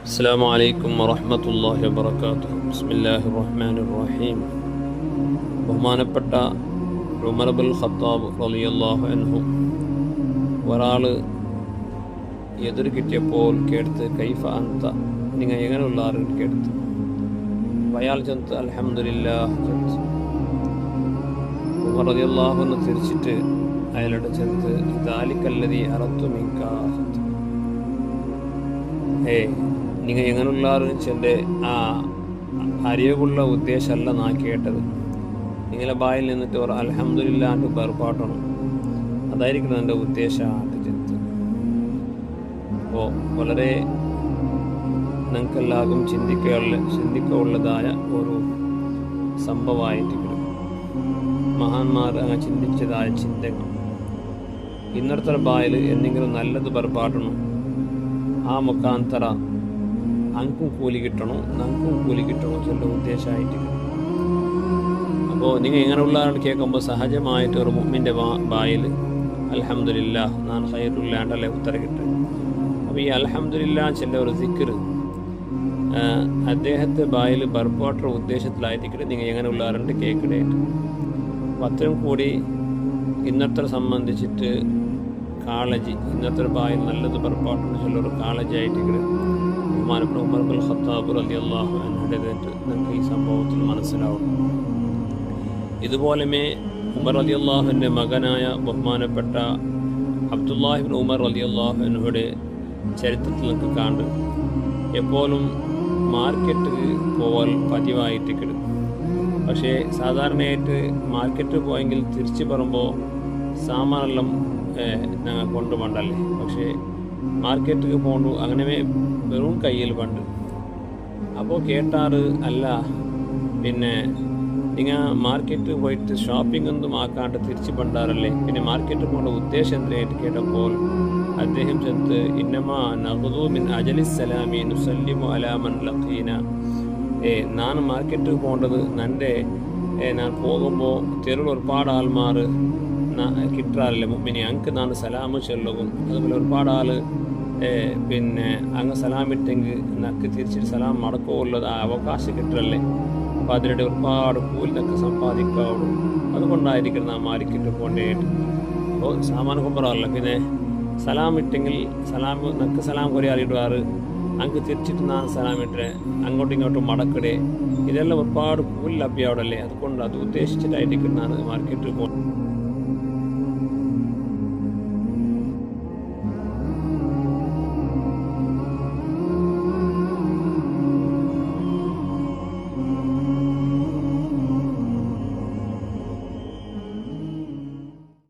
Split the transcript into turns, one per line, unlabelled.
السلام عليكم ورحمة الله وبركاته. بسم الله الرحمن الرحيم. ബഹുമാനപ്പെട്ട Umar bin Khattab റളിയല്ലാഹു അൻഹു ഒരാൾ എതിർ കിട്ടിയപ്പോൾ കേടുത്ത് കൈഫ അന്ത, നിങ്ങൾ എങ്ങനെയുള്ള ആരും കേടുത്ത് അയാൾ ചെന്ന് അൽഹംദുലില്ലാഹ് ചെന്ന് ഉമർ റളിയല്ലാഹു അൻഹു തിരിച്ചിട്ട് അയാളുടെ ചെന്ന് ദാലിക്കല്ലദീ അറദ്തു മിൻക, നിങ്ങൾ എങ്ങനെയുള്ള എൻ്റെ ആ അറിവുള്ള ഉദ്ദേശമല്ല നാ കേട്ടത്. നിങ്ങളെ ബായിൽ നിന്നിട്ട് ഒരു അൽഹംദുലില്ലാണ്ട് വേർപാട്ടണം, അതായിരിക്കണം എൻ്റെ ഉദ്ദേശമായിട്ട് ചെന്ന്. അപ്പോൾ വളരെ ഞങ്ങൾക്കെല്ലാവർക്കും ചിന്തിക്കുള്ളതായ ഒരു സംഭവമായിട്ട് മഹാന്മാർ അങ്ങനെ ചിന്തിച്ചതായ ചിന്തകൾ. ഇന്നത്തെ ബായിൽ എന്തെങ്കിലും നല്ലത് വേർപാട്ടണം, ആ മുഖാന്തര അങ്കും കൂലി കിട്ടണം ഞങ്ങൾക്കും കൂലി കിട്ടണം ചില ഉദ്ദേശമായിട്ട്. അപ്പോൾ നിങ്ങൾ എങ്ങനെയുള്ള കേൾക്കുമ്പോൾ സഹജമായിട്ട് ഒരു മുഅ്മിൻ്റെ ബായിൽ അൽഹംദുലില്ലാഹ് ഞാൻ ഖൈറുല്ലാണ്ടല്ലേ ഉത്തരം കിട്ടും. അപ്പോൾ ഈ അൽഹംദുലില്ലാഹ് ചില ഒരു സിക്ർ അദ്ദേഹത്തെ ബായിൽ ബർപ്പാട്ട ഉദ്ദേശത്തിലായിരിക്കും നിങ്ങൾ എങ്ങനെയുള്ളവരുണ്ട് കേൾക്കണേറ്റ്. അപ്പോൾ അത്രയും കൂടി ഇന്നത്തെ സംബന്ധിച്ചിട്ട് കാളജി ഇന്നത്തെ ബായിൽ നല്ലത് ബർപ്പാട്ടുണ്ട് ചിലർ കാളജി ആയിട്ട് ബഹുമാനപ്പെട്ട ഉമർ ബിൻ ഖത്താബ് റളിയല്ലാഹു അൻഹുവിൻ്റെതായിട്ട് നമുക്ക് ഈ സംഭവത്തിൽ മനസ്സിലാവും. ഇതുപോലെ ഉമർ റളിയല്ലാഹുവിൻ്റെ മകനായ ബഹുമാനപ്പെട്ട അബ്ദുല്ലാഹി ഇബ്നു ഉമർ റളിയല്ലാഹു അൻഹുയുടെ ചരിത്രത്തിൽ നമുക്ക് കാണും. എപ്പോഴും മാർക്കറ്റിൽ പോവാൻ പതിവായിട്ട് കിട്ടും. പക്ഷേ സാധാരണയായിട്ട് മാർക്കറ്റിൽ പോയെങ്കിൽ തിരിച്ചു പറയുമ്പോൾ സാമാനെല്ലാം ഞങ്ങൾ കൊണ്ടുപോകണ്ടല്ലേ. പക്ഷേ മാർക്കറ്റിൽ പോകണ്ടു അങ്ങനെ വെറും കയ്യിൽ പണ്ട്. അപ്പോൾ കേട്ടാറ് അല്ല, പിന്നെ നിങ്ങൾ മാർക്കറ്റിൽ പോയിട്ട് ഷോപ്പിംഗ് ഒന്നും ആക്കാണ്ട് തിരിച്ചു പണ്ടാറല്ലേ, പിന്നെ മാർക്കറ്റിൽ പോകേണ്ട ഉദ്ദേശം എന്തിനായിട്ട് കേട്ടപ്പോൾ അദ്ദേഹം ചെന്ന് ഇന്നമാ നഖ്ദു മിൻ അജലിസ്സലാമി നുസല്ലിമു അലാ മൻ ലഖീന. ഞാൻ മാർക്കറ്റിൽ പോകേണ്ടത് ഞാൻ പോകുമ്പോൾ തെരുവിൽ ഒരുപാട് ആൾമാർ കിട്ടാറില്ല മുഅ്മിനെ അങ്ക് ഞാൻ സലാമ് ചൊല്ലും. അതുപോലെ ഒരുപാട് ആൾ പിന്നെ അങ്ങ് സലാമിട്ടെങ്കിൽ നക്ക് തിരിച്ചിട്ട് സലാം മടക്കമുള്ളത് ആ അവകാശം കിട്ടല്ലേ. അപ്പോൾ അതിനിടെ ഒരുപാട് കൂലിനൊക്കെ സമ്പാദിക്കാവുള്ളൂ. അതുകൊണ്ടായിരിക്കും നാം മാർക്കറ്റ് പോകേണ്ടതായിട്ട്. അപ്പോൾ സാമാൻ കൊമ്പറാറില്ല. പിന്നെ സലാം ഇട്ടെങ്കിൽ നക്ക് സലാം കുറേ അറിയിടുവാറ്, അങ്ങ് തിരിച്ചിട്ട് ഞാൻ സലാമിട്ടെ അങ്ങോട്ടും ഇങ്ങോട്ടും മടക്കിടെ, ഇതെല്ലാം ഒരുപാട് കൂലി ലഭ്യമാവടല്ലേ. അതുകൊണ്ട് അത് ഉദ്ദേശിച്ചിട്ടായിരിക്കും ഞാൻ മാർക്കറ്റിൽ പോകുന്നത്.